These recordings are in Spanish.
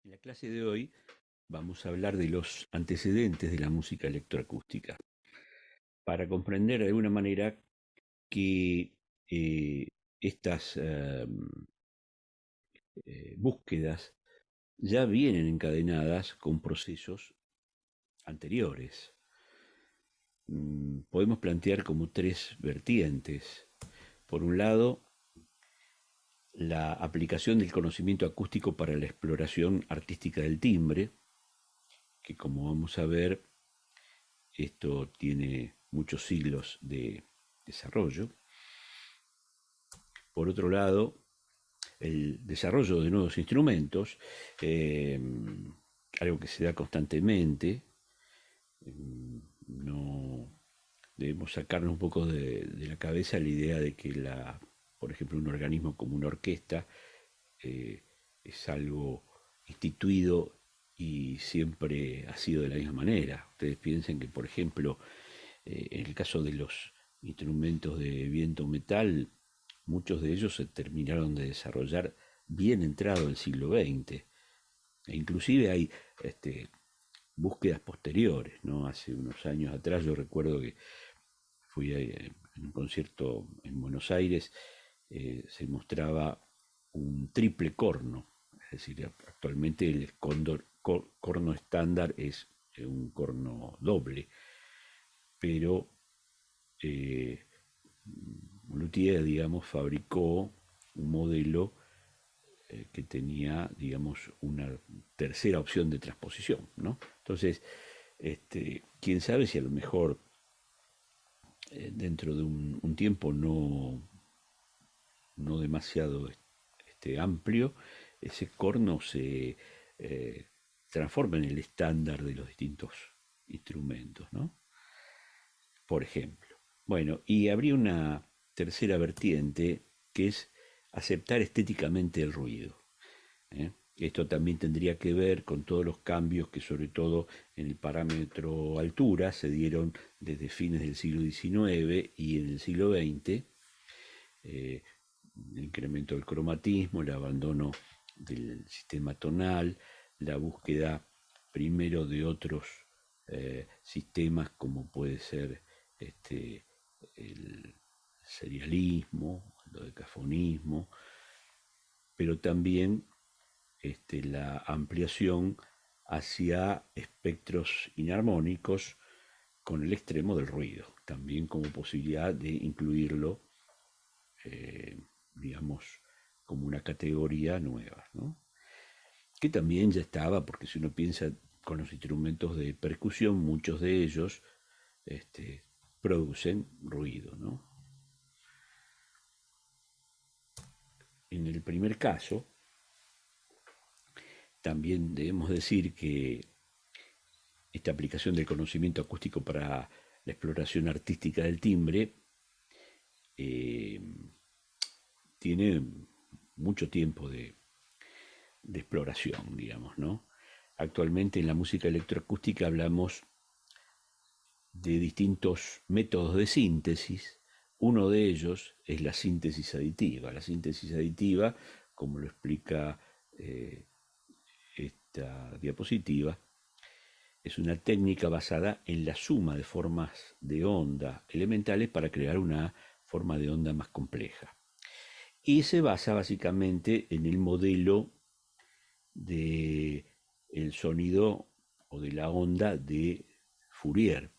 En la clase de hoy vamos a hablar de los antecedentes de la música electroacústica, para comprender de alguna manera que eh, estas búsquedas ya vienen encadenadas con procesos anteriores. Podemos plantear como tres vertientes. Por un lado, la aplicación del conocimiento acústico para la exploración artística del timbre, que como vamos a ver esto tiene muchos siglos de desarrollo. Por otro lado, el desarrollo de nuevos instrumentos, eh, algo que se da constantemente. No debemos sacarnos un poco de la cabeza la idea de que, por ejemplo, un organismo como una orquesta eh, es algo instituido y siempre ha sido de la misma manera. Ustedes piensen que, por ejemplo, en el caso de los instrumentos de viento metal, muchos de ellos se terminaron de desarrollar bien entrado el siglo XX. E inclusive hay búsquedas posteriores, ¿no? Hace unos años atrás yo recuerdo que fui en un concierto en Buenos Aires, se mostraba un triple corno, es decir, actualmente el corno estándar es un corno doble, pero eh, Luthier, digamos, fabricó un modelo que tenía, digamos, una tercera opción de transposición, ¿no? Entonces, quién sabe si a lo mejor dentro de un tiempo no demasiado amplio, ese corno se eh, transforma en el estándar de los distintos instrumentos, ¿no? Por ejemplo. Bueno, y habría una tercera vertiente que es aceptar estéticamente el ruido. ¿Eh? Esto también tendría que ver con todos los cambios que, sobre todo en el parámetro altura, se dieron desde fines del siglo XIX y en el siglo XX. eh, el incremento del cromatismo, el abandono del sistema tonal, la búsqueda primero de otros sistemas como puede ser el serialismo, el dodecafonismo, pero también la ampliación hacia espectros inarmónicos con el extremo del ruido, también como posibilidad de incluirlo, digamos, como una categoría nueva, ¿no? Que también ya estaba, porque si uno piensa con los instrumentos de percusión, muchos de ellos producen ruido, ¿no? En el primer caso, también debemos decir que esta aplicación del conocimiento acústico para la exploración artística del timbre eh, tiene mucho tiempo de exploración, digamos, ¿no? Actualmente en la música electroacústica hablamos de distintos métodos de síntesis. Uno de ellos es la síntesis aditiva. La síntesis aditiva, como lo explica esta diapositiva, es una técnica basada en la suma de formas de onda elementales para crear una forma de onda más compleja. Y se basa básicamente en el modelo de el sonido o de la onda de Fourier,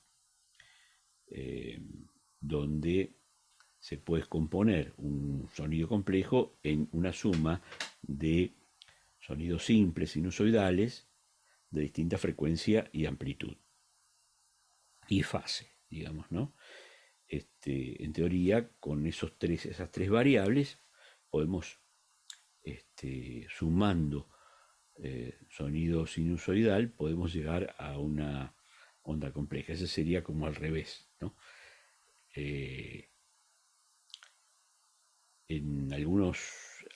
eh, donde se puede componer un sonido complejo en una suma de sonidos simples sinusoidales de distinta frecuencia y amplitud y fase, digamos, ¿no? En teoría, con esas tres variables podemos, sumando sonido sinusoidal, podemos llegar a una onda compleja. Ese sería como al revés, ¿no? Eh, en algunas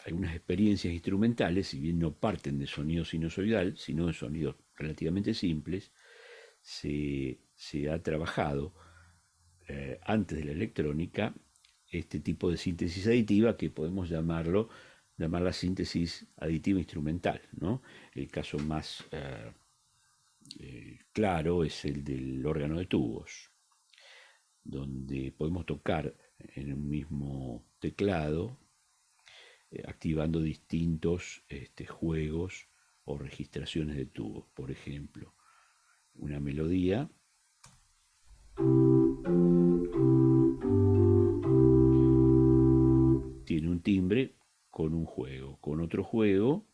experiencias instrumentales, si bien no parten de sonido sinusoidal, sino de sonidos relativamente simples, se ha trabajado antes de la electrónica este tipo de síntesis aditiva que podemos llamarlo llamarla síntesis aditiva instrumental, ¿no? El caso más claro es el del órgano de tubos, donde podemos tocar en un mismo teclado, activando distintos juegos o registraciones de tubos. Por ejemplo, una melodía tiene un timbre con un juego, con otro juego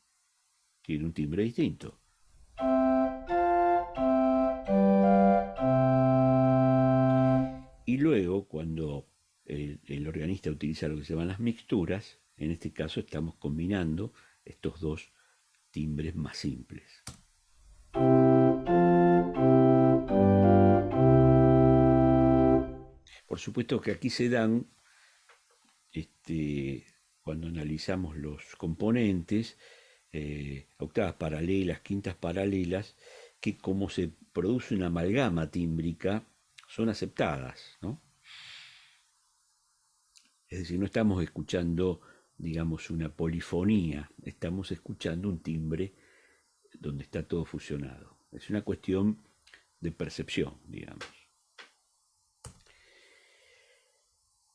tiene un timbre distinto. Y luego, cuando el organista utiliza lo que se llaman las mixturas, en este caso estamos combinando estos dos timbres más simples. Por supuesto que aquí se dan, cuando analizamos los componentes, octavas paralelas, quintas paralelas, que como se produce una amalgama tímbrica, son aceptadas, ¿no? Es decir, no estamos escuchando, digamos, una polifonía, estamos escuchando un timbre donde está todo fusionado. Es una cuestión de percepción, digamos.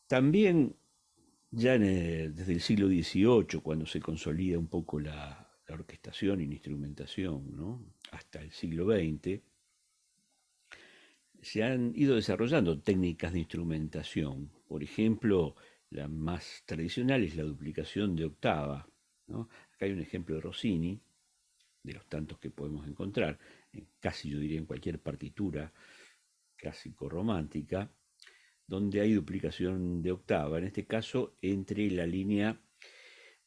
También ya desde el siglo XVIII, cuando se consolida un poco la orquestación y la instrumentación, ¿no? Hasta el siglo XX, se han ido desarrollando técnicas de instrumentación. Por ejemplo, la más tradicional es la duplicación de octava, ¿no? Acá hay un ejemplo de Rossini, de los tantos que podemos encontrar, casi yo diría en cualquier partitura clásico-romántica, donde hay duplicación de octava, en este caso entre la línea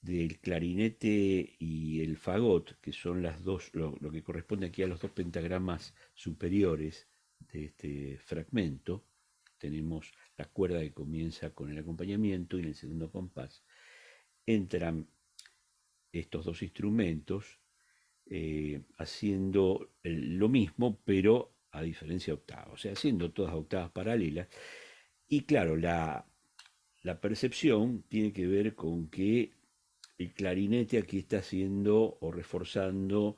del clarinete y el fagot, que son las dos, lo que corresponde aquí a los dos pentagramas superiores de este fragmento. Tenemos la cuerda que comienza con el acompañamiento y en el segundo compás entran estos dos instrumentos haciendo lo mismo, pero a diferencia de octavas, o sea, haciendo todas octavas paralelas. Y claro, la percepción tiene que ver con que el clarinete aquí está haciendo o reforzando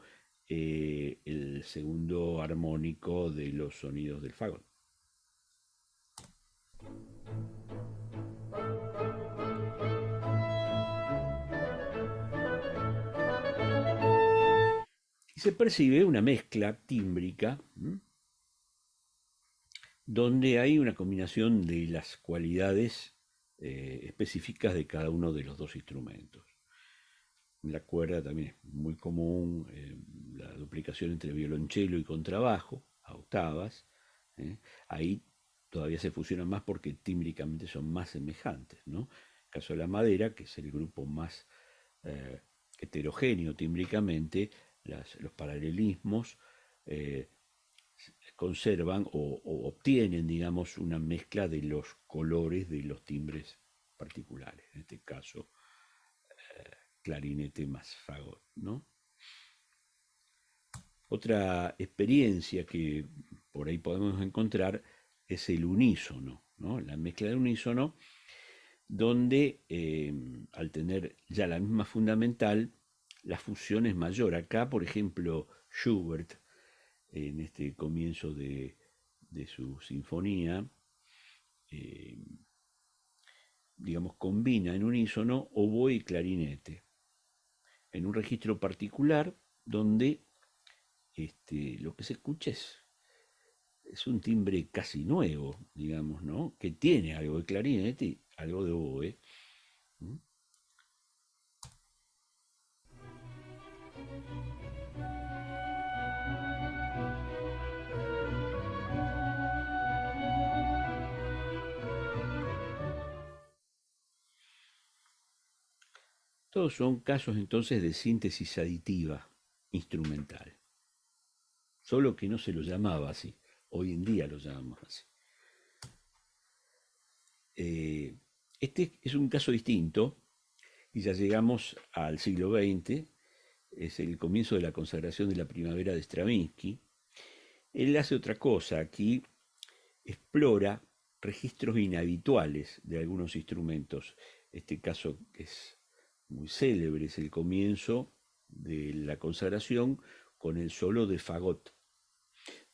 el segundo armónico de los sonidos del fagot. Y se percibe una mezcla tímbrica, donde hay una combinación de las cualidades específicas de cada uno de los dos instrumentos. La cuerda también es muy común, la duplicación entre violonchelo y contrabajo, a octavas. Ahí todavía se fusionan más porque tímbricamente son más semejantes, ¿no? En el caso de la madera, que es el grupo más eh, heterogéneo tímbricamente, los paralelismos eh, conservan o obtienen, digamos, una mezcla de los colores de los timbres particulares, en este caso clarinete más fagot, ¿no? Otra experiencia que por ahí podemos encontrar es el unísono, ¿no? La mezcla de unísono, donde al tener ya la misma fundamental, la fusión es mayor. Acá, por ejemplo, Schubert, en este comienzo de su sinfonía, eh, digamos, combina en unísono oboe y clarinete, en un registro particular donde lo que se escucha es un timbre casi nuevo, digamos, ¿no? Que tiene algo de clarinete y algo de oboe. ¿Mm? Todos son casos entonces de síntesis aditiva instrumental, solo que no se lo llamaba así, hoy en día lo llamamos así. Eh, este es un caso distinto y ya llegamos al siglo XX, es el comienzo de la consagración de la primavera de Stravinsky. Él hace otra cosa, aquí explora registros inhabituales de algunos instrumentos. Este caso es muy célebre, es el comienzo de la consagración con el solo de fagot,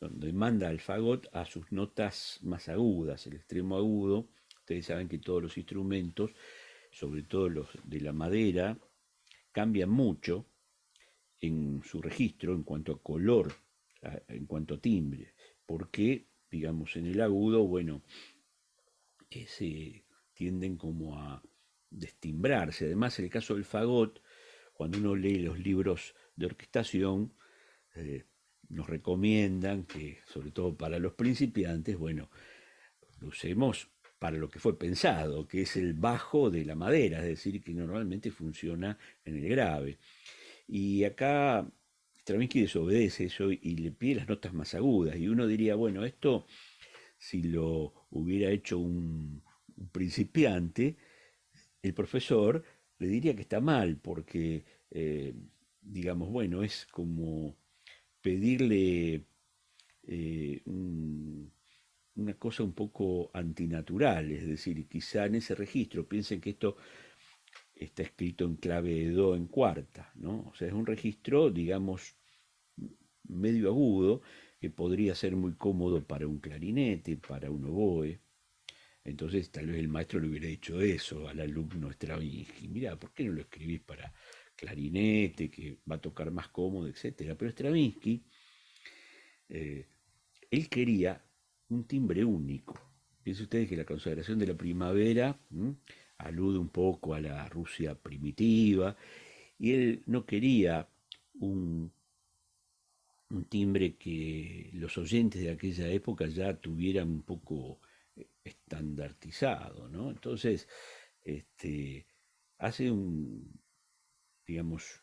donde manda al fagot a sus notas más agudas, el extremo agudo. Ustedes saben que todos los instrumentos, sobre todo los de la madera, cambian mucho en su registro en cuanto a color, en cuanto a timbre, porque, digamos, en el agudo, bueno, se tienden como a destimbrarse. Además, en el caso del fagot, cuando uno lee los libros de orquestación, eh, nos recomiendan que, sobre todo para los principiantes, bueno, lo usemos para lo que fue pensado, que es el bajo de la madera, es decir, que normalmente funciona en el grave. Y acá Stravinsky desobedece eso y le pide las notas más agudas. Y uno diría, bueno, esto si lo hubiera hecho un principiante, el profesor le diría que está mal, porque, digamos, bueno, es como pedirle una cosa un poco antinatural, es decir, quizá en ese registro piensen que esto está escrito en clave de do en cuarta, ¿no? O sea, es un registro, digamos, medio agudo, que podría ser muy cómodo para un clarinete, para un oboe. Entonces tal vez el maestro le hubiera dicho eso al alumno Stravinsky, mira, ¿por qué no lo escribís para clarinete, que va a tocar más cómodo, etcétera? Pero Stravinsky, eh, él quería un timbre único. Piensen ustedes que la consagración de la primavera alude un poco a la Rusia primitiva, y él no quería un, un timbre que los oyentes de aquella época ya tuvieran un poco estandartizado, ¿no? Entonces, este, hace digamos,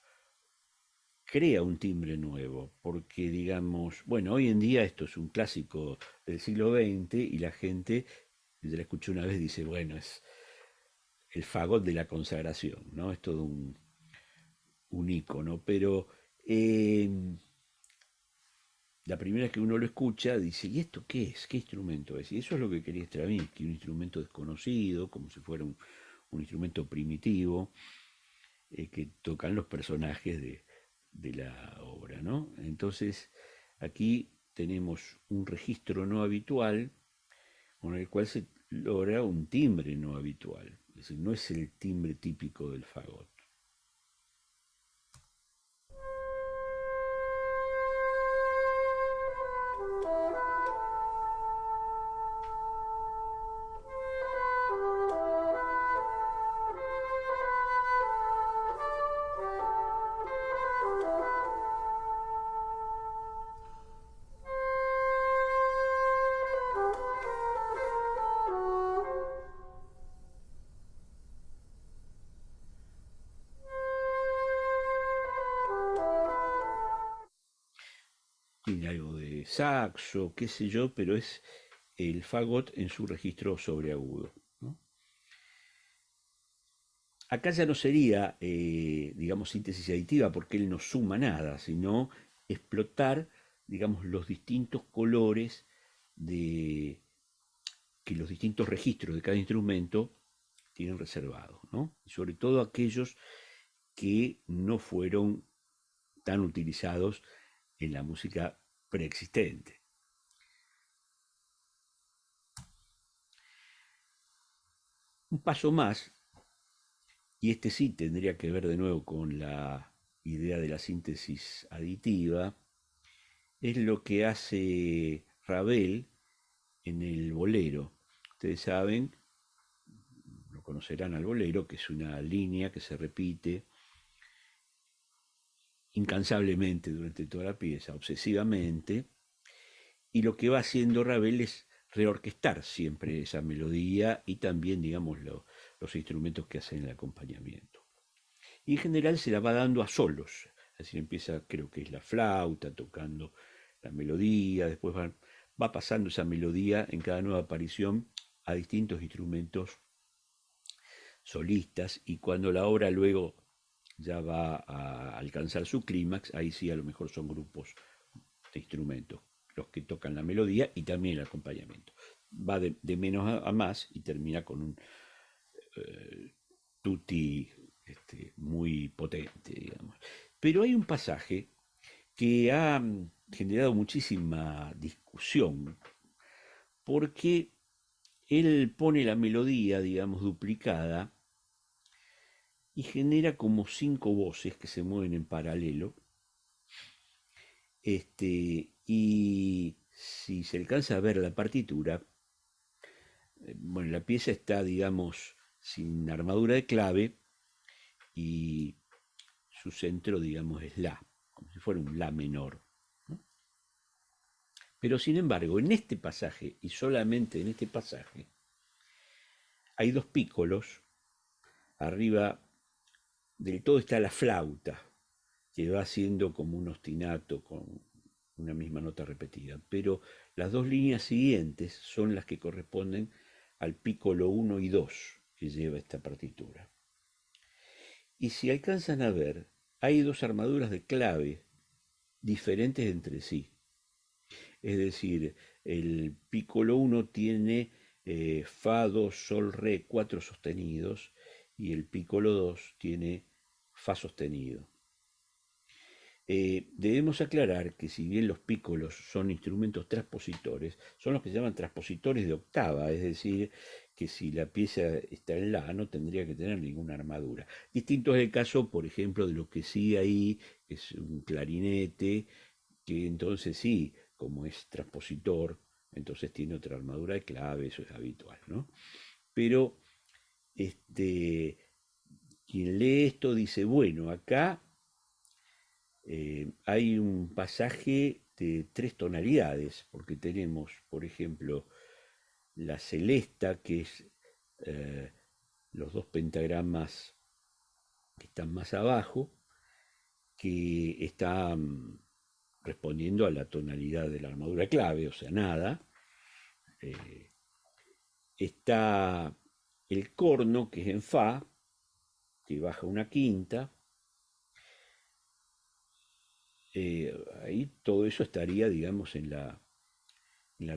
crea un timbre nuevo, porque, digamos, bueno, hoy en día esto es un clásico del siglo XX y la gente, ya la escuché una vez, dice, bueno, es el fagot de la consagración, ¿no? Es todo un ícono, pero eh, la primera vez que uno lo escucha dice, ¿y esto qué es? ¿Qué instrumento es? Y eso es lo que quería Stravinsky, un instrumento desconocido, como si fuera un instrumento primitivo, que tocan los personajes de la obra, ¿no? Entonces, aquí tenemos un registro no habitual con el cual se logra un timbre no habitual. Es decir, no es el timbre típico del fagot. Tiene algo de saxo, qué sé yo, pero es el fagot en su registro sobreagudo, ¿no? Acá ya no sería, digamos, síntesis aditiva porque él no suma nada, sino explotar, digamos, los distintos colores de, que los distintos registros de cada instrumento tienen reservados, ¿no? Y sobre todo aquellos que no fueron tan utilizados en la música preexistente. Un paso más, y este sí tendría que ver de nuevo con la idea de la síntesis aditiva, es lo que hace Ravel en el bolero. Ustedes saben, lo conocerán al bolero, que es una línea que se repite incansablemente durante toda la pieza, obsesivamente, y lo que va haciendo Ravel es reorquestar siempre esa melodía y también, digamos, los instrumentos que hacen el acompañamiento. Y en general se la va dando a solos, es decir, empieza, creo que es la flauta tocando la melodía, después va pasando esa melodía en cada nueva aparición a distintos instrumentos solistas, y cuando la obra luego ya va a alcanzar su clímax, ahí sí a lo mejor son grupos de instrumentos los que tocan la melodía y también el acompañamiento. Va de menos a más y termina con un tutti muy potente, digamos. Pero hay un pasaje que ha generado muchísima discusión, porque él pone la melodía, digamos, duplicada y genera como 5 voces que se mueven en paralelo. Y si se alcanza a ver la partitura, bueno, la pieza está, digamos, sin armadura de clave y su centro, digamos, es la, como si fuera un la menor. Pero sin embargo, en este pasaje, y solamente en este pasaje, hay 2 pícolos. Arriba del todo está la flauta, que va haciendo como un ostinato con una misma nota repetida. Pero las 2 líneas siguientes son las que corresponden al pícolo 1 y 2 que lleva esta partitura. Y si alcanzan a ver, hay 2 armaduras de clave diferentes entre sí. Es decir, el pícolo 1 tiene fa, do, sol, re, 4 sostenidos, y el pícolo 2 tiene fa sostenido. Debemos aclarar que si bien los pícolos son instrumentos transpositores, son los que se llaman transpositores de octava, es decir, que si la pieza está en la no tendría que tener ninguna armadura. Distinto es el caso, por ejemplo, de lo que sí hay, que es un clarinete, que entonces sí, como es transpositor, entonces tiene otra armadura de clave, eso es habitual, ¿no? Pero quien lee esto dice, bueno, acá hay un pasaje de 3 tonalidades, porque tenemos, por ejemplo, la celesta, que es los 2 pentagramas que están más abajo, que está respondiendo a la tonalidad de la armadura clave, o sea, nada. Está el corno, que es en fa, que baja una quinta. Ahí todo eso estaría, digamos, en la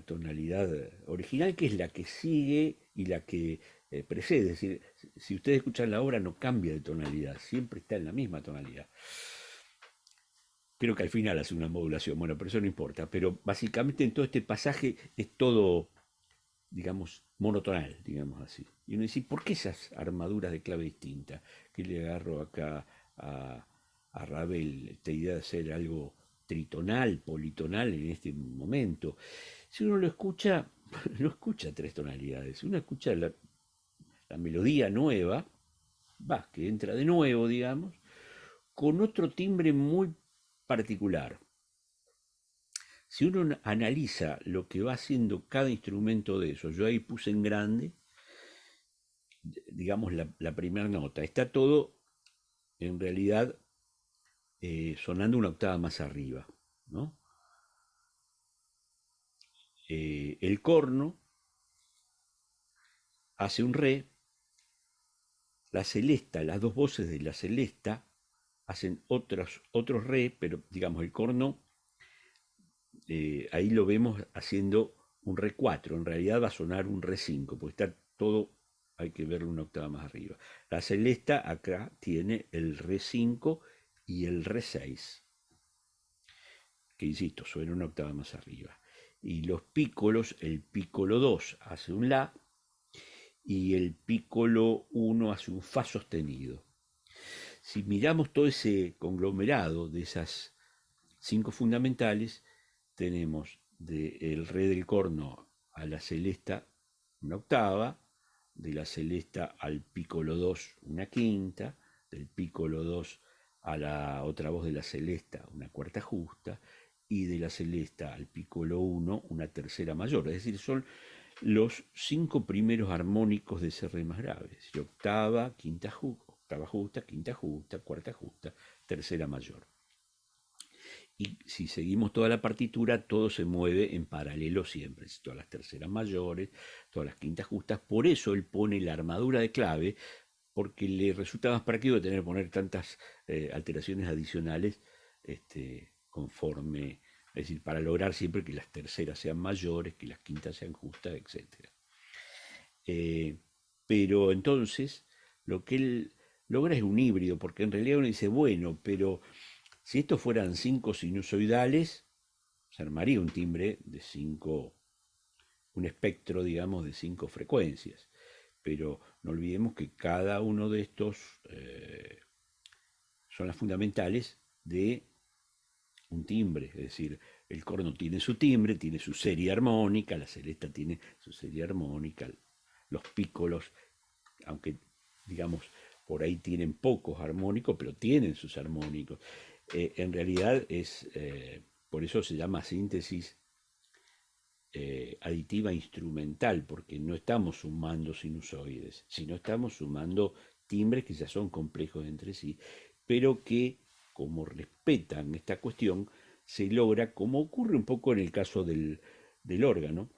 tonalidad original, que es la que sigue y la que precede. Es decir, si ustedes escuchan la obra no cambia de tonalidad, siempre está en la misma tonalidad. Creo que al final hace una modulación, bueno, pero eso no importa. Pero básicamente en todo este pasaje es todo, digamos, monotonal, digamos así. Y uno dice, ¿por qué esas armaduras de clave distintas? Que le agarro acá a Ravel esta idea de hacer algo tritonal, politonal en este momento. Si uno lo escucha, no escucha 3 tonalidades, uno escucha la melodía nueva, va, que entra de nuevo, digamos, con otro timbre muy particular. Si uno analiza lo que va haciendo cada instrumento de eso, yo ahí puse en grande, digamos, la primera nota. Está todo, en realidad, sonando una octava más arriba, ¿no? El corno hace un re, la celesta, las 2 voces de la celesta hacen otros re, pero digamos el corno, ahí lo vemos haciendo un re 4, en realidad va a sonar un re 5, porque está todo, hay que verlo una octava más arriba. La celesta acá tiene el re 5 y el re 6, que insisto, suena una octava más arriba. Y los pícolos, el pícolo 2 hace un la y el pícolo 1 hace un fa sostenido. Si miramos todo ese conglomerado de esas 5 fundamentales, tenemos del re del corno a la celesta una octava, de la celesta al pícolo 2 una quinta, del pícolo 2 a la otra voz de la celesta una cuarta justa, y de la celesta al pícolo 1 una tercera mayor. Es decir, son los 5 primeros armónicos de ese re más grave. Es decir, octava, octava justa, quinta justa, cuarta justa, tercera mayor. Y si seguimos toda la partitura, todo se mueve en paralelo siempre. Todas las terceras mayores, todas las quintas justas. Por eso él pone la armadura de clave, porque le resulta más práctico tener que poner tantas alteraciones adicionales conforme, es decir, para lograr siempre que las terceras sean mayores, que las quintas sean justas, etc. Pero entonces, lo que él logra es un híbrido, porque en realidad uno dice, bueno, pero si estos fueran 5 sinusoidales, se armaría un timbre de 5, un espectro, digamos, de 5 frecuencias. Pero no olvidemos que cada uno de estos son las fundamentales de un timbre, es decir, el corno tiene su timbre, tiene su serie armónica, la celesta tiene su serie armónica, los pícolos, aunque digamos por ahí tienen pocos armónicos, pero tienen sus armónicos. En realidad por eso se llama síntesis aditiva instrumental, porque no estamos sumando sinusoides, sino estamos sumando timbres que ya son complejos entre sí, pero que, como respetan esta cuestión, se logra, como ocurre un poco en el caso del órgano,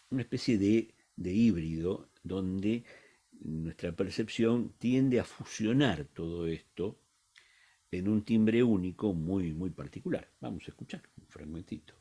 una especie de híbrido donde nuestra percepción tiende a fusionar todo esto en un timbre único muy, muy particular. Vamos a escuchar un fragmentito.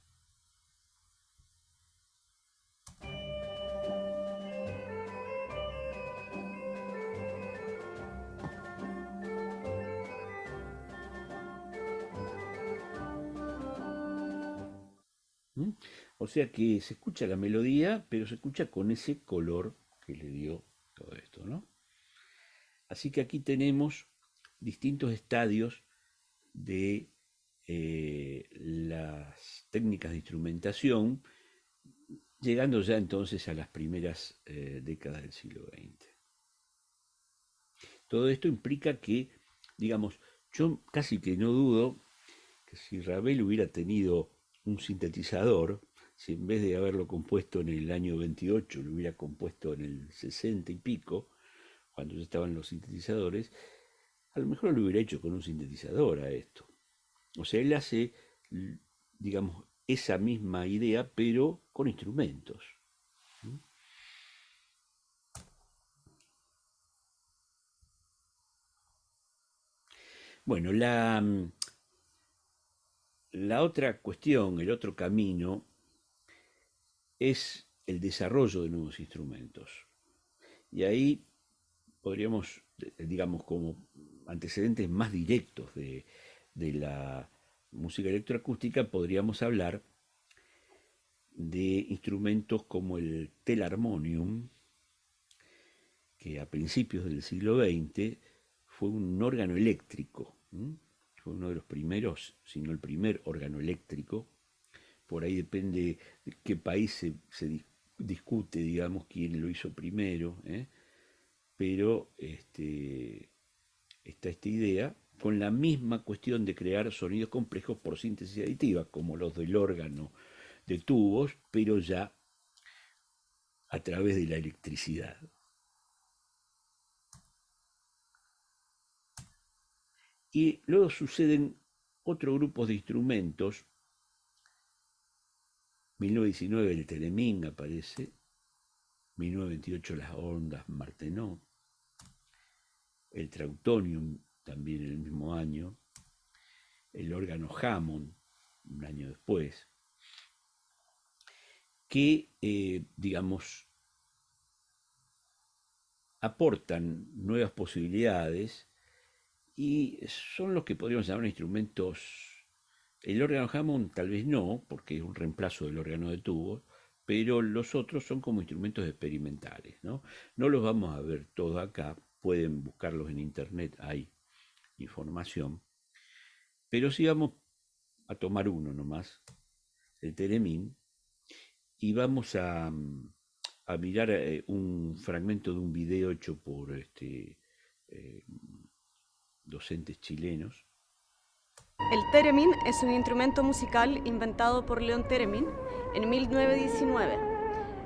¿Mm? O sea que se escucha la melodía, pero se escucha con ese color que le dio todo esto, ¿no? Así que aquí tenemos distintos estadios de las técnicas de instrumentación, llegando ya entonces a las primeras décadas del siglo XX. Todo esto implica que, digamos, yo casi que no dudo que si Ravel hubiera tenido un sintetizador, si en vez de haberlo compuesto en el año 28 lo hubiera compuesto en el 60 y pico, cuando ya estaban los sintetizadores, a lo mejor lo hubiera hecho con un sintetizador a esto. O sea, él hace, digamos, esa misma idea, pero con instrumentos. Bueno, la otra cuestión, el otro camino, es el desarrollo de nuevos instrumentos. Y ahí podríamos, digamos, como antecedentes más directos de la música electroacústica, podríamos hablar de instrumentos como el telarmonium, que a principios del siglo XX fue un órgano eléctrico, fue uno de los primeros, si no el primer órgano eléctrico. Por ahí depende de qué país se discute, digamos, quién lo hizo primero, pero está esta idea con la misma cuestión de crear sonidos complejos por síntesis aditiva, como los del órgano de tubos, pero ya a través de la electricidad. Y luego suceden otros grupos de instrumentos. 1919 el Telemín aparece, 1928 las ondas Martenot, el Trautonium también en el mismo año, el órgano Hammond un año después, que, digamos, aportan nuevas posibilidades y son los que podríamos llamar instrumentos. El órgano Hammond tal vez no, porque es un reemplazo del órgano de tubos, pero los otros son como instrumentos experimentales, ¿no? No los vamos a ver todos acá, pueden buscarlos en internet, hay información, pero sí vamos a tomar uno nomás, el Telemín, y vamos a mirar un fragmento de un video hecho por docentes chilenos. El theremin es un instrumento musical inventado por Leon Theremin en 1919.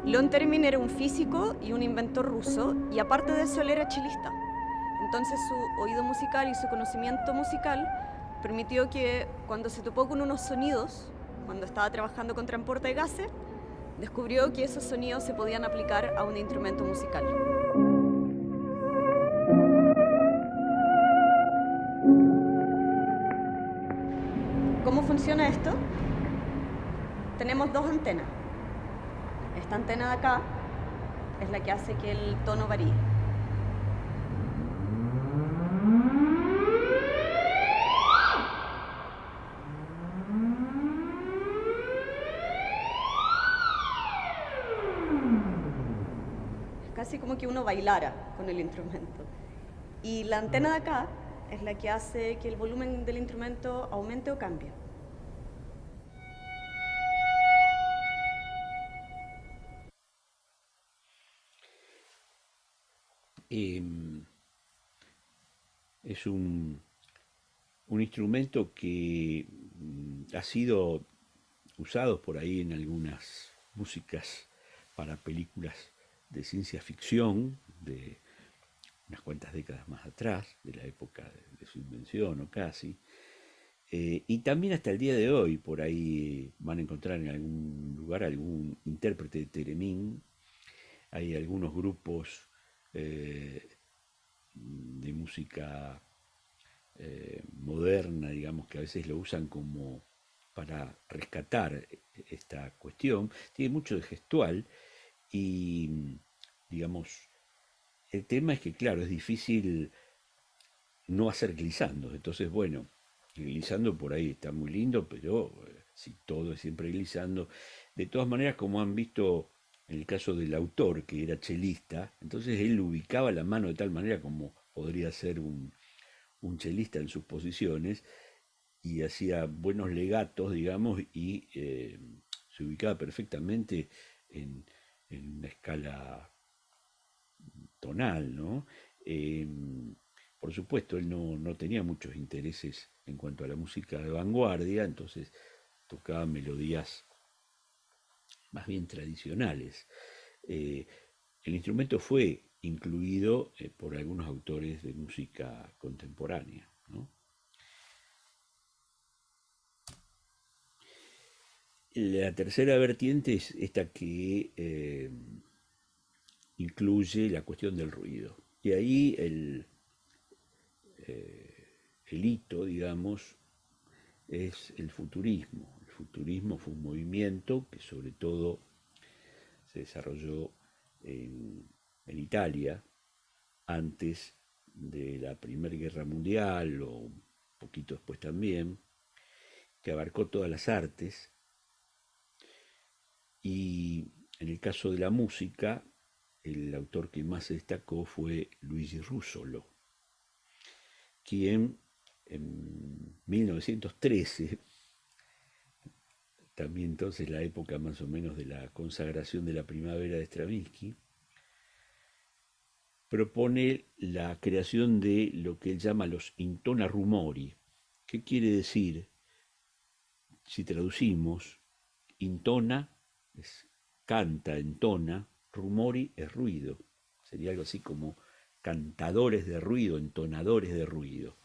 Leon Theremin era un físico y un inventor ruso, y aparte de eso él era chelista. Entonces su oído musical y su conocimiento musical permitió que cuando se topó con unos sonidos, cuando estaba trabajando con transporte de gases, descubrió que esos sonidos se podían aplicar a un instrumento musical. ¿Cómo funciona esto? Tenemos dos antenas. Esta antena de acá es la que hace que el tono varíe. casi como que uno bailara con el instrumento. Y la antena de acá es la que hace que el volumen del instrumento aumente o cambie. Es un instrumento que ha sido usado por ahí en algunas músicas para películas de ciencia ficción de unas cuantas décadas más atrás, de la época de su invención o casi. Y también hasta el día de hoy, por ahí van a encontrar en algún lugar algún intérprete de Theremin. Hay algunos grupos de música moderna, digamos, que a veces lo usan como para rescatar esta cuestión. Tiene mucho de gestual y, digamos, el tema es que, claro, es difícil no hacer glissando. Entonces, bueno, el glissando por ahí está muy lindo, pero si todo es siempre glissando. De todas maneras, como han visto en el caso del autor, que era chelista, entonces él ubicaba la mano de tal manera como podría ser un chelista en sus posiciones y hacía buenos legatos, digamos, y se ubicaba perfectamente en una escala tonal, ¿no? Eh, por supuesto, él no tenía muchos intereses en cuanto a la música de vanguardia, entonces tocaba melodías más bien tradicionales. Eh, el instrumento fue incluido por algunos autores de música contemporánea, ¿no? La tercera vertiente es esta que incluye la cuestión del ruido. Y ahí el hito, digamos, es el futurismo. El futurismo fue un movimiento que sobre todo se desarrolló en Italia antes de la Primera Guerra Mundial o un poquito después también, que abarcó todas las artes y en el caso de la música, el autor que más se destacó fue Luigi Russolo, quien en 1913, también entonces la época más o menos de la consagración de la primavera de Stravinsky, propone la creación de lo que él llama los intona rumori. ¿Qué quiere decir? Si traducimos, intona es canta, entona, rumori es ruido. Sería algo así como cantadores de ruido, entonadores de ruido.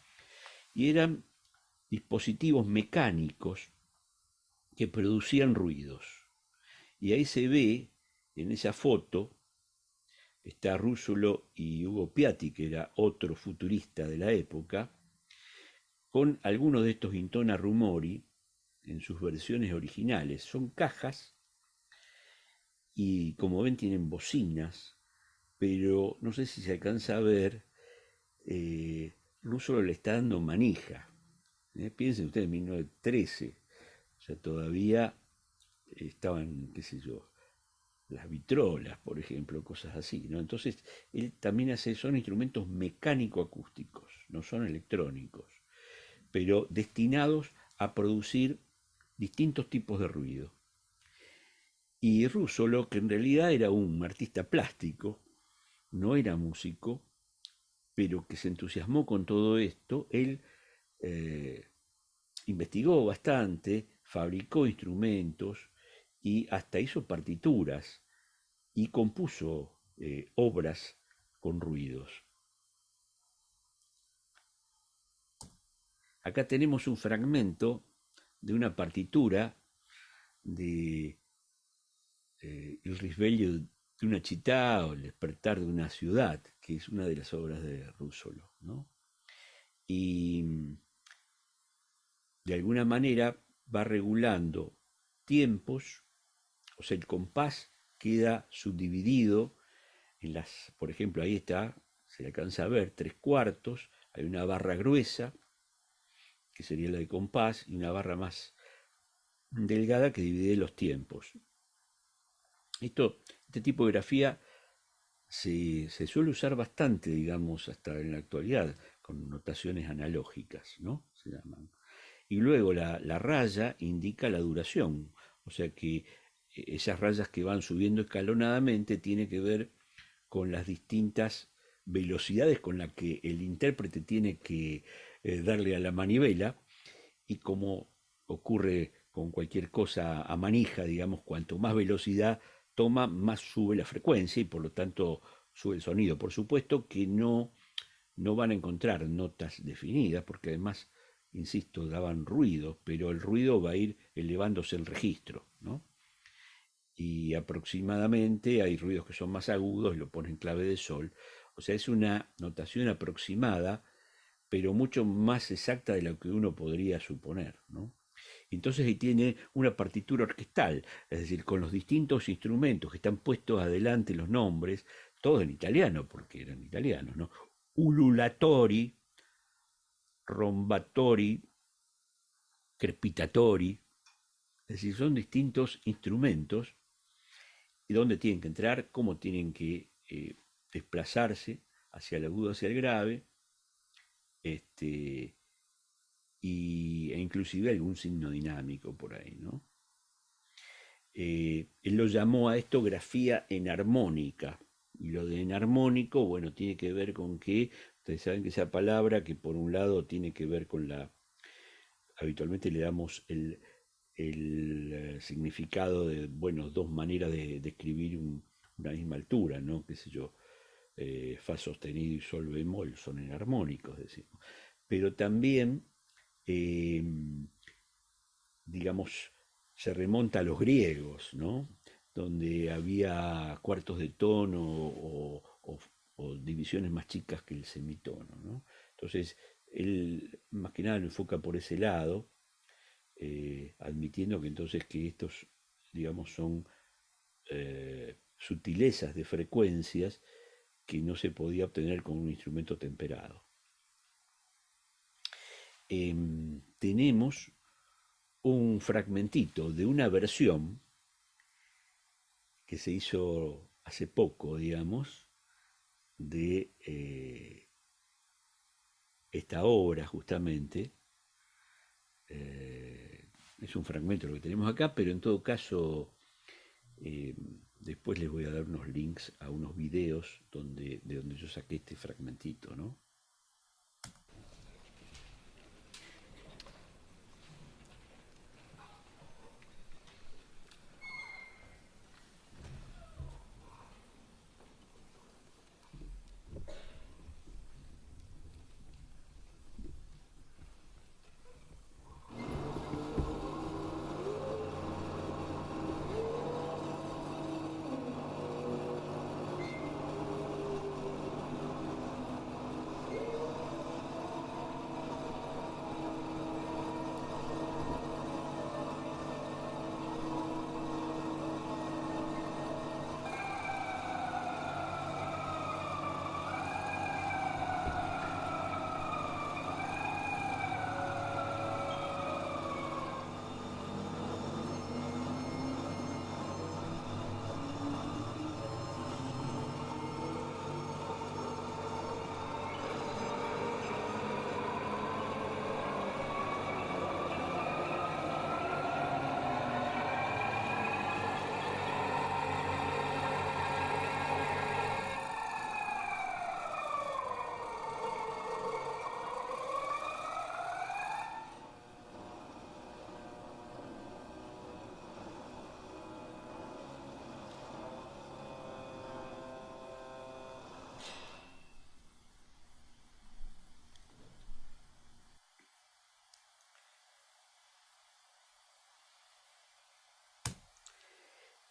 Y eran dispositivos mecánicos que producían ruidos. Y ahí se ve, en esa foto, está Russolo y Hugo Piatti, que era otro futurista de la época, con algunos de estos intona rumori en sus versiones originales. Son cajas y como ven tienen bocinas, pero no sé si se alcanza a ver, Russolo le está dando manija. Piensen ustedes en 1913, o sea, todavía estaban, qué sé yo, las vitrolas, por ejemplo, cosas así, ¿no? Entonces, él también hace, son instrumentos mecánico-acústicos, no son electrónicos, pero destinados a producir distintos tipos de ruido. Y Russolo, que en realidad era un artista plástico, no era músico, pero que se entusiasmó con todo esto, él eh, investigó bastante, fabricó instrumentos y hasta hizo partituras y compuso obras con ruidos. Acá tenemos un fragmento de una partitura de El risveglio de una città o El despertar de una ciudad, que es una de las obras de Russolo, ¿no? Y de alguna manera va regulando tiempos, o sea, el compás queda subdividido en las, por ejemplo, ahí está, se alcanza a ver, tres cuartos, hay una barra gruesa, que sería la de compás, y una barra más delgada que divide los tiempos. Este tipo de grafía se suele usar bastante, digamos, hasta en la actualidad, con notaciones analógicas, ¿no? Se llaman. Y luego la raya indica la duración, o sea que esas rayas que van subiendo escalonadamente tiene que ver con las distintas velocidades con las que el intérprete tiene que darle a la manivela, y como ocurre con cualquier cosa a manija, digamos, cuanto más velocidad toma, más sube la frecuencia y por lo tanto sube el sonido. Por supuesto que no van a encontrar notas definidas, porque además, insisto, daban ruido, pero el ruido va a ir elevándose el registro, ¿no? Y aproximadamente hay ruidos que son más agudos y lo ponen clave de sol. O sea, es una notación aproximada, pero mucho más exacta de lo que uno podría suponer, ¿no? Entonces ahí tiene una partitura orquestal, es decir, con los distintos instrumentos que están puestos adelante los nombres, todos en italiano, porque eran italianos, ¿no? Ululatori, rombatori, crepitatori, es decir, son distintos instrumentos y dónde tienen que entrar, cómo tienen que desplazarse hacia el agudo, hacia el grave, este, e inclusive algún signo dinámico por ahí, ¿no? Él lo llamó a esto grafía enarmónica, y lo de enarmónico, bueno, tiene que ver con que, ustedes saben que esa palabra que por un lado tiene que ver con habitualmente le damos el significado de, bueno, dos maneras de escribir una misma altura, ¿no? Qué sé yo, fa sostenido y sol bemol son enarmónicos, decimos. Pero también, eh, digamos, se remonta a los griegos, ¿no? Donde había cuartos de tono o divisiones más chicas que el semitono, ¿no? Entonces, él más que nada lo enfoca por ese lado, admitiendo que entonces que estos, digamos, son sutilezas de frecuencias que no se podía obtener con un instrumento temperado. Tenemos un fragmentito de una versión que se hizo hace poco, digamos, de esta obra justamente. Es un fragmento lo que tenemos acá, pero en todo caso, después les voy a dar unos links a unos videos de donde yo saqué este fragmentito, ¿no?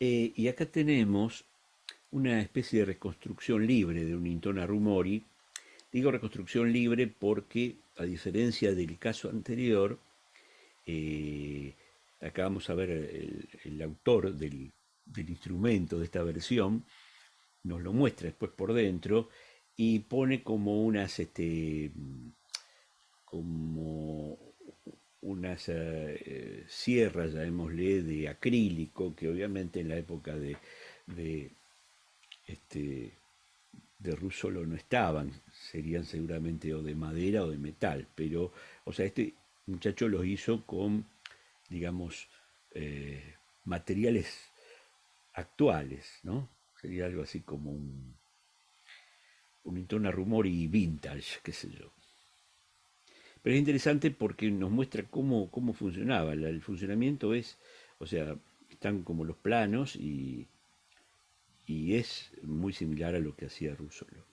Y acá tenemos una especie de reconstrucción libre de un Intona Rumori. Digo reconstrucción libre porque, a diferencia del caso anterior, eh, acá vamos a ver el autor del instrumento de esta versión, nos lo muestra después por dentro y pone como como unas sierras, llamémosle, de acrílico, que obviamente en la época de este, de Russolo no estaban, serían seguramente o de madera o de metal, pero, o sea, este muchacho los hizo con, digamos, materiales actuales, ¿no? Sería algo así como un Intona Rumori vintage, qué sé yo. Pero es interesante porque nos muestra cómo funcionaba. El funcionamiento es, o sea, están como los planos y es muy similar a lo que hacía Russolo.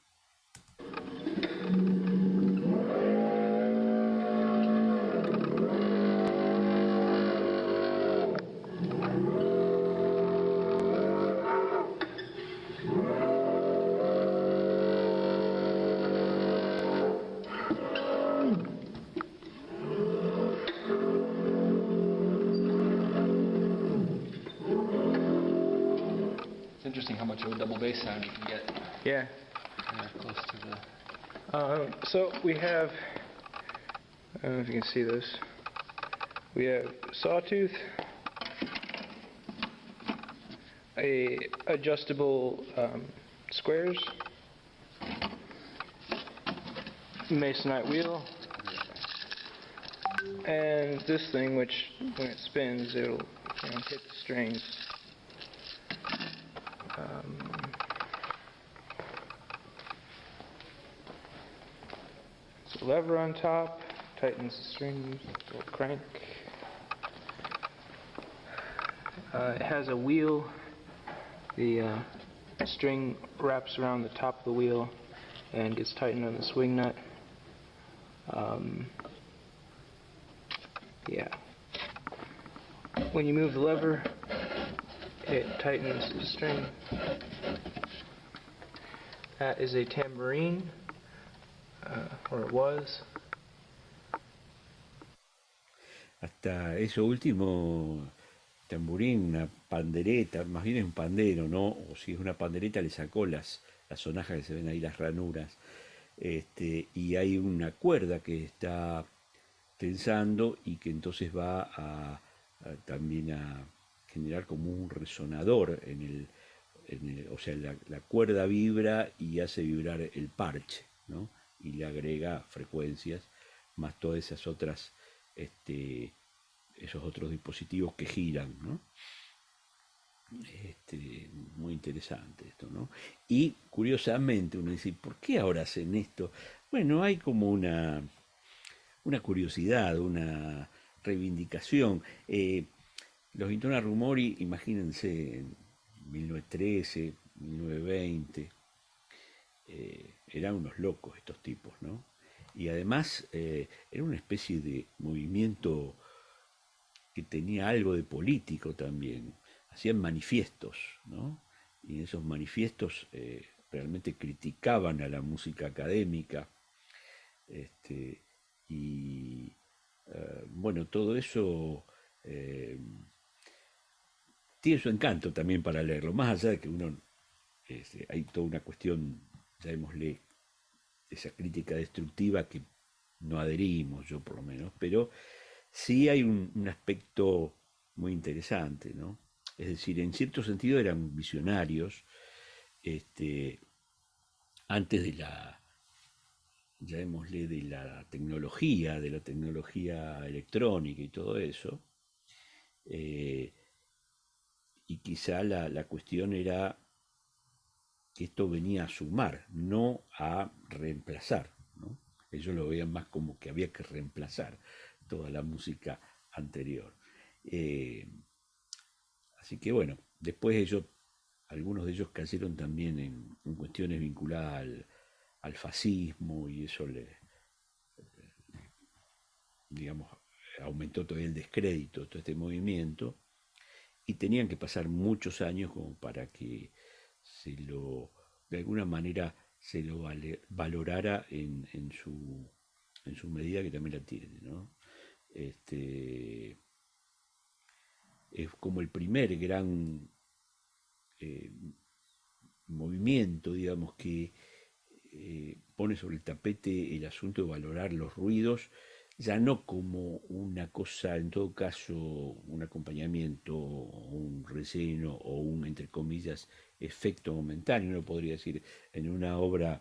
It's interesting how much of a double bass sound you can get. Yeah. Close to the. So we have, I don't know if you can see this. We have sawtooth, a adjustable squares, masonite wheel, and this thing, which when it spins, it'll hit the strings. So lever on top tightens the strings, little crank. It has a wheel. The string wraps around the top of the wheel and gets tightened on the swing nut. Yeah. When you move the lever, it tightens the string. That is a tambourine, or it was. Hasta eso último, tamborín, una pandereta, más bien es un pandero, ¿no? O si es una pandereta le sacó las sonajas que se ven ahí, las ranuras. Y hay una cuerda que está tensando y que entonces va también a generar como un resonador o sea, la cuerda vibra y hace vibrar el parche, ¿no? Y le agrega frecuencias, más todas esas otras, esos otros dispositivos que giran, ¿no? Muy interesante esto, ¿no? Y curiosamente uno dice, ¿por qué ahora hacen esto? Bueno, hay como una curiosidad, una reivindicación. Los Intona Rumori, imagínense, en 1913, 1920, eran unos locos estos tipos, ¿no? Y además era una especie de movimiento que tenía algo de político también. Hacían manifiestos, ¿no? Y en esos manifiestos realmente criticaban a la música académica. Este, y bueno, todo eso tiene su encanto también para leerlo, más allá de que uno, hay toda una cuestión, llamémosle, esa crítica destructiva que no adherimos, yo por lo menos, pero sí hay un aspecto muy interesante, ¿no? Es decir, en cierto sentido eran visionarios, antes de llamémosle, de la tecnología electrónica y todo eso, eh, y quizá la cuestión era que esto venía a sumar, no a reemplazar, ¿no? Ellos lo veían más como que había que reemplazar toda la música anterior. Eh, Así que bueno, después algunos de ellos cayeron también en cuestiones vinculadas al fascismo y eso digamos, aumentó todavía el descrédito de todo este movimiento y tenían que pasar muchos años como para que de alguna manera se lo valorara en su medida que también la tiene, ¿no? Es como el primer gran eh, movimiento, digamos, que pone sobre el tapete el asunto de valorar los ruidos ya no como una cosa, en todo caso, un acompañamiento, o un relleno o un, entre comillas, efecto momentáneo, uno podría decir, en una obra,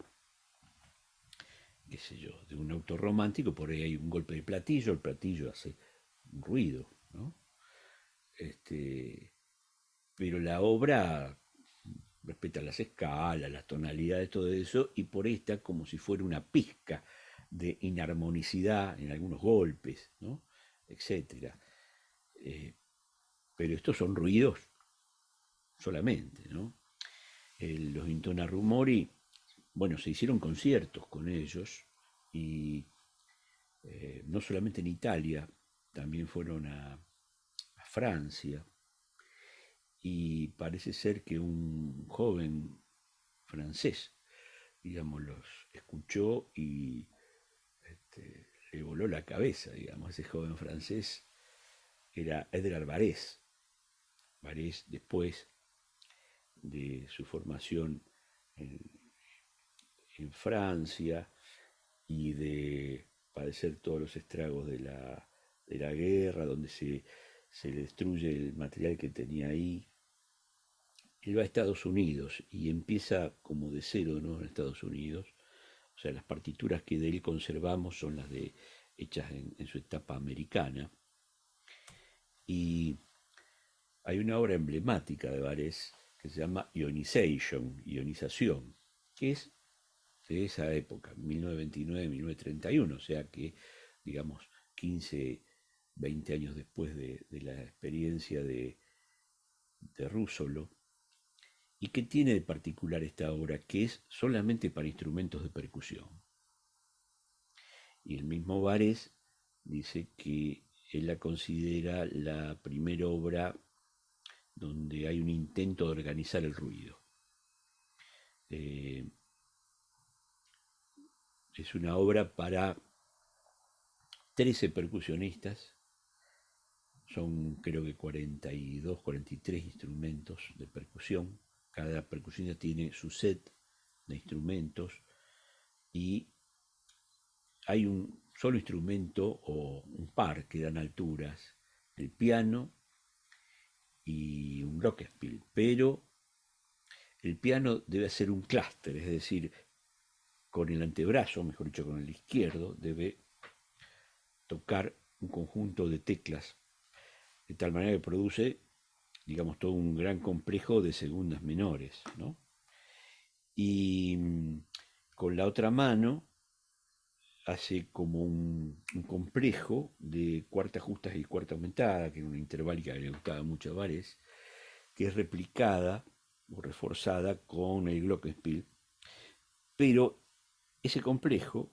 qué sé yo, de un autor romántico, por ahí hay un golpe de platillo, el platillo hace un ruido, ¿no? Este, pero la obra respeta las escalas, las tonalidades, todo eso, y por esta como si fuera una pizca de inarmonicidad en algunos golpes, ¿no? Etcétera. Pero estos son ruidos solamente, ¿no? Los Intona Rumori, bueno, se hicieron conciertos con ellos y no solamente en Italia, también fueron a Francia y parece ser que un joven francés, digamos, los escuchó y le voló la cabeza, digamos, ese joven francés era Edgar Varese. Varese, después de su formación en, en Francia y de padecer todos los estragos de la guerra, donde se le destruye el material que tenía ahí. Él va a Estados Unidos y empieza como de cero, ¿no? En Estados Unidos. O sea, las partituras que de él conservamos son las de hechas en su etapa americana. Y hay una obra emblemática de Varese que se llama Ionization, ionización, que es de esa época, 1929-1931, o sea que, digamos, 15, 20 años después de la experiencia de Russolo. ¿Y qué tiene de particular esta obra? Que es solamente para instrumentos de percusión. Y el mismo Varese dice que él la considera la primera obra donde hay un intento de organizar el ruido. Es una obra para 13 percusionistas, son creo que 42, 43 instrumentos de percusión, cada percusionista tiene su set de instrumentos y hay un solo instrumento o un par que dan alturas, el piano y un glockenspiel, pero el piano debe ser un clúster, es decir, con el antebrazo, mejor dicho con el izquierdo, debe tocar un conjunto de teclas, de tal manera que produce, digamos, todo un gran complejo de segundas menores, ¿no? Y con la otra mano hace como un complejo de cuartas justas y cuarta aumentada, que era una interválica que le gustaba mucho a Varese, que es replicada o reforzada con el glockenspiel, pero ese complejo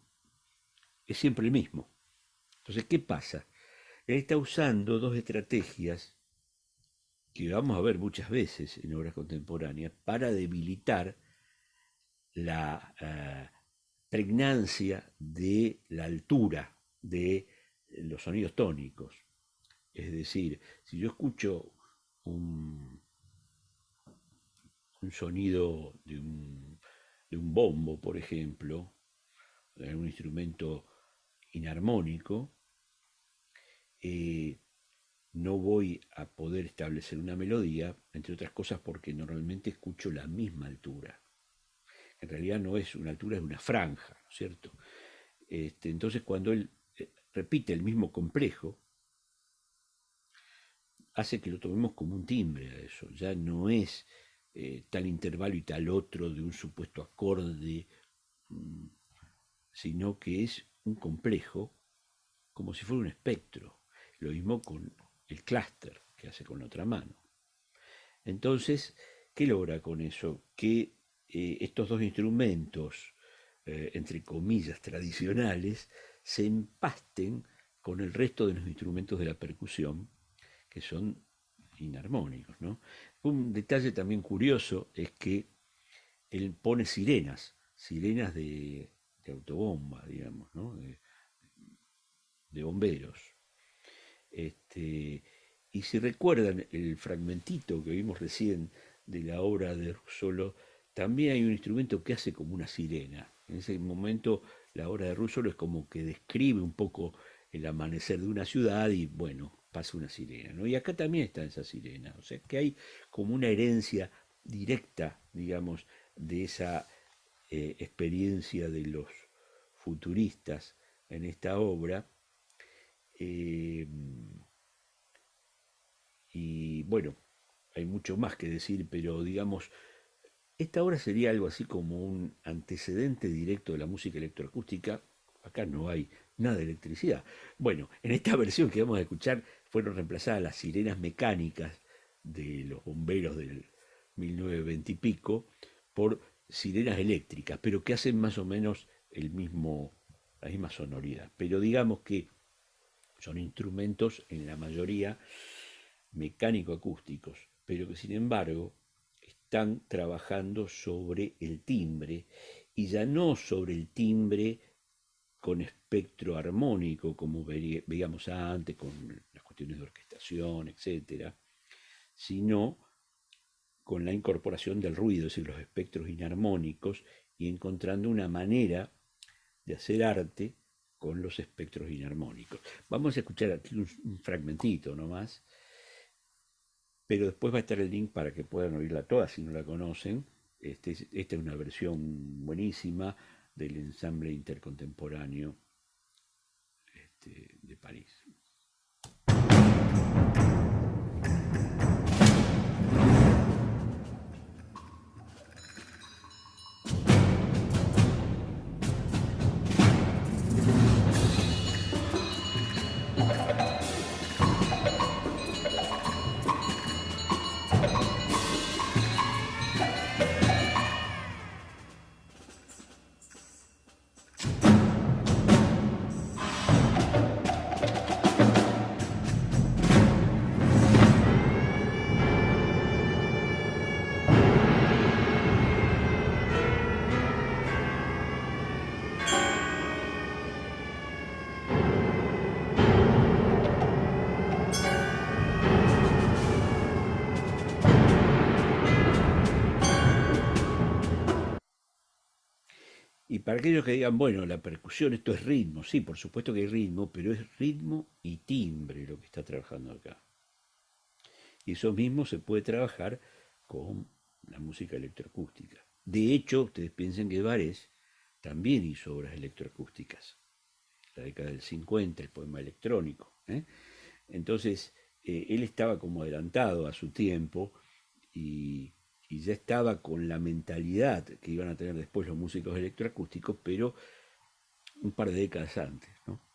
es siempre el mismo. Entonces, ¿qué pasa? Él está usando dos estrategias que vamos a ver muchas veces en obras contemporáneas para debilitar la pregnancia de la altura de los sonidos tónicos. Es decir, si yo escucho un sonido de un bombo, por ejemplo, de un instrumento inarmónico, no voy a poder establecer una melodía, entre otras cosas porque normalmente escucho la misma altura. En realidad no es una altura, es una franja, ¿no es cierto? Entonces cuando él repite el mismo complejo, hace que lo tomemos como un timbre a eso, ya no es tal intervalo y tal otro de un supuesto acorde, sino que es un complejo como si fuera un espectro. Lo mismo con el clúster que hace con la otra mano. Entonces, ¿qué logra con eso? Que estos dos instrumentos, entre comillas, tradicionales, se empasten con el resto de los instrumentos de la percusión, que son inarmónicos, ¿no? Un detalle también curioso es que él pone sirenas, sirenas de autobomba, digamos, ¿no? De bomberos. Y si recuerdan el fragmentito que vimos recién de la obra de Russolo, también hay un instrumento que hace como una sirena. En ese momento la obra de Russolo es como que describe un poco el amanecer de una ciudad y bueno, pasa una sirena, ¿no? Y acá también está esa sirena, o sea que hay como una herencia directa, digamos, de esa experiencia de los futuristas en esta obra. eh, y bueno, hay mucho más que decir, pero digamos, esta obra sería algo así como un antecedente directo de la música electroacústica. Acá no hay nada de electricidad. Bueno, en esta versión que vamos a escuchar fueron reemplazadas las sirenas mecánicas de los bomberos del 1920 y pico por sirenas eléctricas, pero que hacen más o menos la misma sonoridad. Pero digamos que son instrumentos en la mayoría mecánico-acústicos, pero que sin embargo están trabajando sobre el timbre y ya no sobre el timbre con espectro armónico como veíamos antes con las cuestiones de orquestación, etcétera, sino con la incorporación del ruido, es decir, los espectros inarmónicos y encontrando una manera de hacer arte con los espectros inarmónicos. Vamos a escuchar aquí un fragmentito nomás, pero después va a estar el link para que puedan oírla toda si no la conocen. Esta es una versión buenísima del ensamble intercontemporáneo de París. Y para aquellos que digan, bueno, la percusión, esto es ritmo, sí, por supuesto que hay ritmo, pero es ritmo y timbre lo que está trabajando acá. Y eso mismo se puede trabajar con la música electroacústica. De hecho, ustedes piensen que Varese también hizo obras electroacústicas. La década del 50, el poema electrónico. Entonces, él estaba como adelantado a su tiempo y, y ya estaba con la mentalidad que iban a tener después los músicos electroacústicos, pero un par de décadas antes, ¿no?